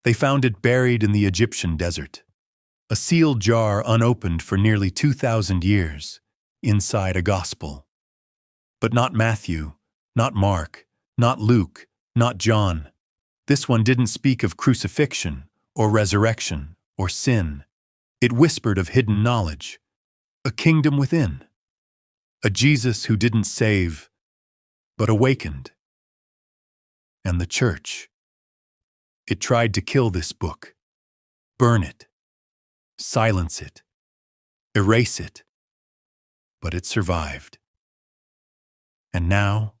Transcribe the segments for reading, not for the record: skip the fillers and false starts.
They found it buried in the Egyptian desert, a sealed jar unopened for nearly 2,000 years, inside a gospel. But not Matthew, not Mark, not Luke, not John. This one didn't speak of crucifixion, or resurrection, or sin. It whispered of hidden knowledge, a kingdom within, a Jesus who didn't save, but awakened. And the church. It tried to kill this book, burn it, silence it, erase it, but it survived. And now,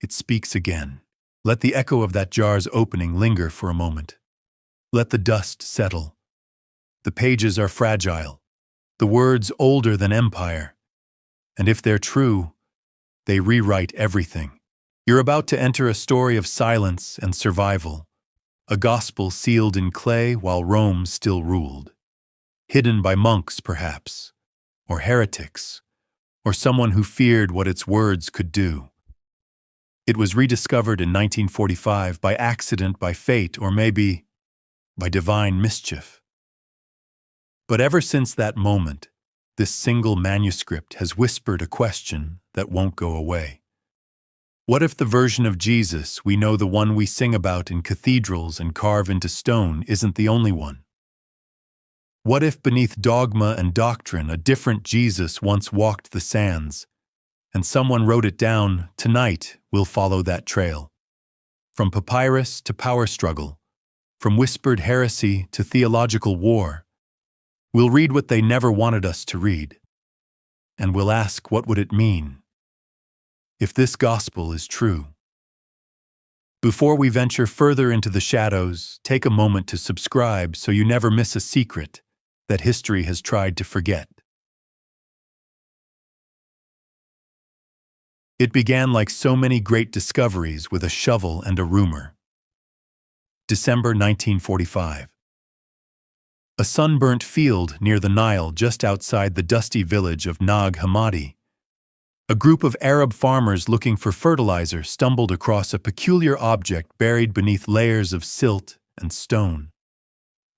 it speaks again. Let the echo of that jar's opening linger for a moment. Let the dust settle. The pages are fragile, the words older than empire, and if they're true, they rewrite everything. You're about to enter a story of silence and survival, a gospel sealed in clay while Rome still ruled, hidden by monks perhaps, or heretics, or someone who feared what its words could do. It was rediscovered in 1945 by accident, by fate, or maybe by divine mischief. But ever since that moment, this single manuscript has whispered a question that won't go away. What if the version of Jesus we know, the one we sing about in cathedrals and carve into stone, isn't the only one? What if beneath dogma and doctrine a different Jesus once walked the sands, and someone wrote it down? Tonight we'll follow that trail. From papyrus to power struggle, from whispered heresy to theological war, we'll read what they never wanted us to read, and we'll ask, what would it mean if this gospel is true? Before we venture further into the shadows, take a moment to subscribe so you never miss a secret that history has tried to forget. It began like so many great discoveries with a shovel and a rumor. December 1945. A sunburnt field near the Nile just outside the dusty village of Nag Hammadi. A group of Arab farmers looking for fertilizer stumbled across a peculiar object buried beneath layers of silt and stone.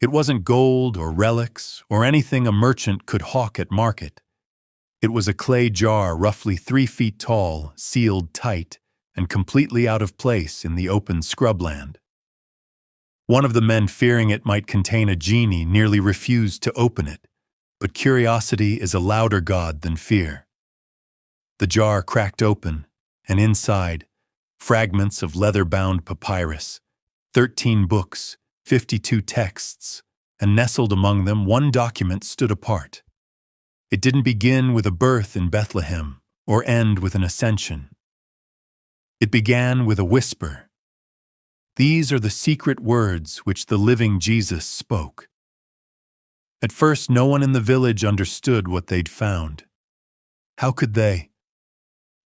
It wasn't gold or relics or anything a merchant could hawk at market. It was a clay jar roughly 3 feet tall, sealed tight, and completely out of place in the open scrubland. One of the men, fearing it might contain a genie, nearly refused to open it, but curiosity is a louder god than fear. The jar cracked open, and inside, fragments of leather-bound papyrus, 13 books, 52 texts, and nestled among them one document stood apart. It didn't begin with a birth in Bethlehem or end with an ascension. It began with a whisper. These are the secret words which the living Jesus spoke. At first, no one in the village understood what they'd found. How could they?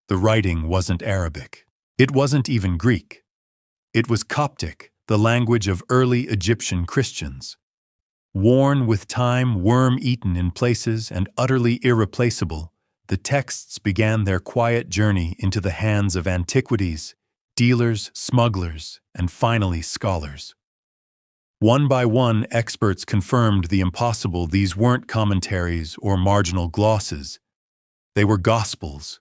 The writing wasn't Arabic. It wasn't even Greek. It was Coptic, the language of early Egyptian Christians. Worn with time, worm-eaten in places, and utterly irreplaceable, the texts began their quiet journey into the hands of antiquities, dealers, smugglers, and finally scholars. One by one, experts confirmed the impossible. These weren't commentaries or marginal glosses. They were gospels,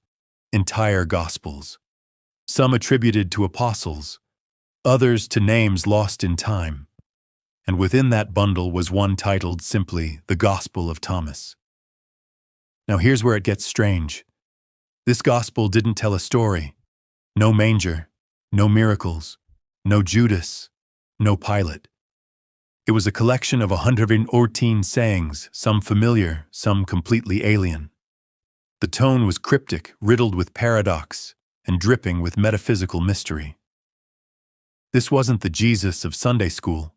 entire gospels. Some attributed to apostles, others to names lost in time. And within that bundle was one titled simply The Gospel of Thomas. Now here's where it gets strange. This gospel didn't tell a story. No manger, no miracles, no Judas, no Pilate. It was a collection of 114 sayings, some familiar, some completely alien. The tone was cryptic, riddled with paradox, and dripping with metaphysical mystery. This wasn't the Jesus of Sunday school.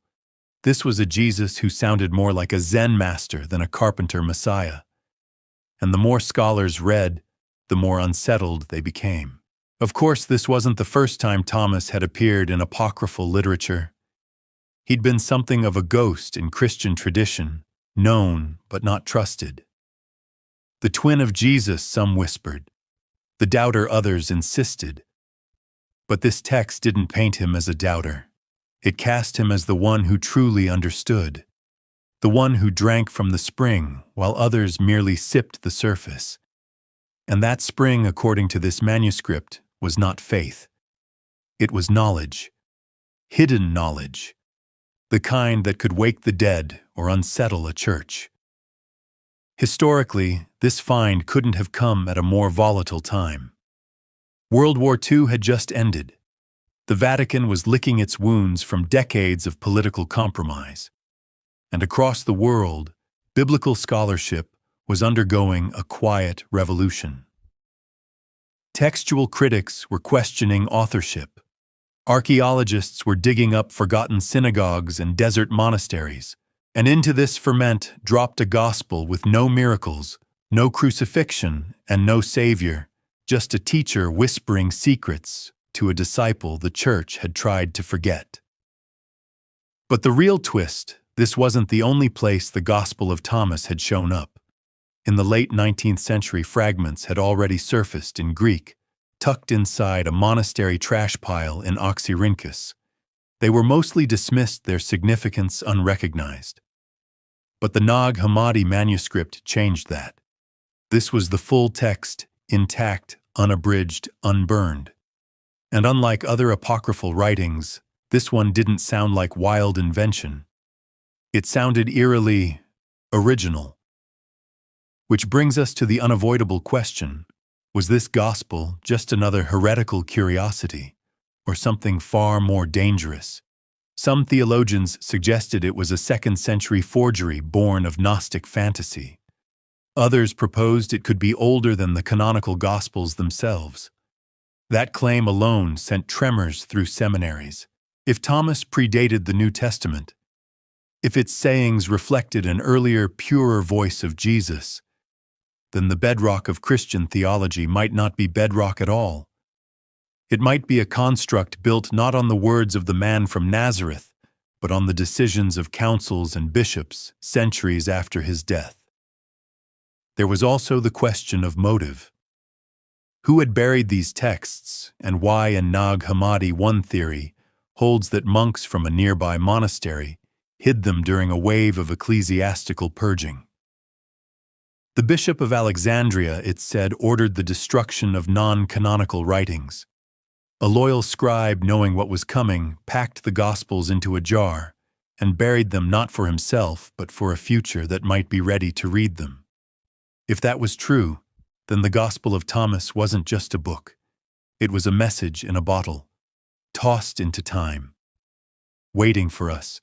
This was a Jesus who sounded more like a Zen master than a carpenter messiah. And the more scholars read, the more unsettled they became. Of course, this wasn't the first time Thomas had appeared in apocryphal literature. He'd been something of a ghost in Christian tradition, known but not trusted. The twin of Jesus, some whispered. The doubter, others insisted. But this text didn't paint him as a doubter. It cast him as the one who truly understood, the one who drank from the spring while others merely sipped the surface. And that spring, according to this manuscript, was not faith. It was knowledge, hidden knowledge, the kind that could wake the dead or unsettle a church. Historically, this find couldn't have come at a more volatile time. World War II had just ended. The Vatican was licking its wounds from decades of political compromise. And across the world, biblical scholarship was undergoing a quiet revolution. Textual critics were questioning authorship. Archaeologists were digging up forgotten synagogues and desert monasteries. And into this ferment dropped a gospel with no miracles, no crucifixion, and no savior, just a teacher whispering secrets to a disciple the church had tried to forget. But the real twist, this wasn't the only place the Gospel of Thomas had shown up. In the late 19th century, fragments had already surfaced in Greek, tucked inside a monastery trash pile in Oxyrhynchus. They were mostly dismissed, their significance unrecognized. But the Nag Hammadi manuscript changed that. This was the full text, intact, unabridged, unburned. And unlike other apocryphal writings, this one didn't sound like wild invention. It sounded eerily original. Which brings us to the unavoidable question, was this gospel just another heretical curiosity, or something far more dangerous? Some theologians suggested it was a 2nd century forgery born of Gnostic fantasy. Others proposed it could be older than the canonical Gospels themselves. That claim alone sent tremors through seminaries. If Thomas predated the New Testament, if its sayings reflected an earlier, purer voice of Jesus, then the bedrock of Christian theology might not be bedrock at all. It might be a construct built not on the words of the man from Nazareth, but on the decisions of councils and bishops centuries after his death. There was also the question of motive. Who had buried these texts, and why? In Nag Hammadi, one theory holds that monks from a nearby monastery hid them during a wave of ecclesiastical purging. The Bishop of Alexandria, it said, ordered the destruction of non-canonical writings. A loyal scribe, knowing what was coming, packed the Gospels into a jar and buried them not for himself, but for a future that might be ready to read them. If that was true, then the Gospel of Thomas wasn't just a book. It was a message in a bottle, tossed into time, waiting for us